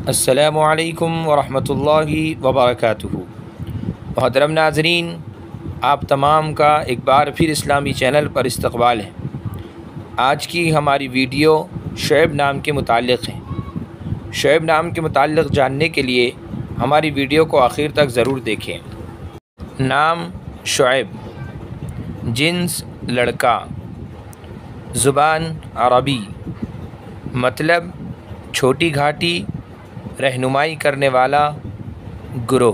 السلام علیکم ورحمۃ اللہ وبرکاتہ۔ محترم ناظرین، آپ تمام کا ایک بار پھر اسلامی چینل پر استقبال ہے۔ آج کی ہماری ویڈیو شعیب نام کے متعلق ہے۔ شعیب نام کے متعلق جاننے کے لیے ہماری ویڈیو کو آخر تک ضرور دیکھیں۔ نام شعیب، جنس لڑکا، زبان عربی، مطلب چھوٹی گھاٹی، رہنمائی کرنے والا، گروہ۔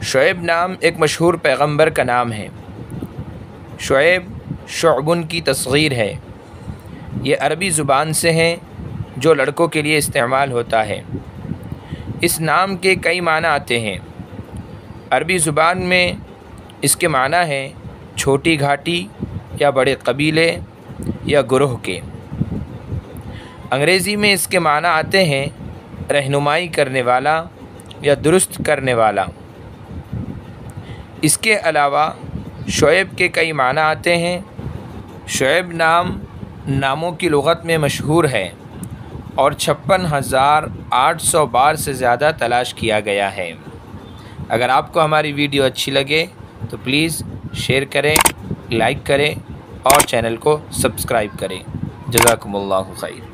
شعیب نام ایک مشہور پیغمبر کا نام ہے۔ شعیب شعبن کی تصغیر ہے۔ یہ عربی زبان سے ہیں جو لڑکوں کے لیے استعمال ہوتا ہے۔ اس نام کے کئی معنی آتے ہیں۔ عربی زبان میں اس کے معنی ہیں چھوٹی گھاٹی یا بڑے قبیلے یا گروہ کے۔ انگریزی میں اس کے معنی آتے ہیں رہنمائی کرنے والا یا درست کرنے والا۔ اس کے علاوہ شعیب کے کئی معنی آتے ہیں۔ شعیب نام ناموں کی لغت میں مشہور ہے اور 56,800 بار سے زیادہ تلاش کیا گیا ہے۔ اگر آپ کو ہماری ویڈیو اچھی لگے تو پلیز شیئر کریں، لائک کریں اور چینل کو سبسکرائب کریں۔ جزاکم اللہ خیر۔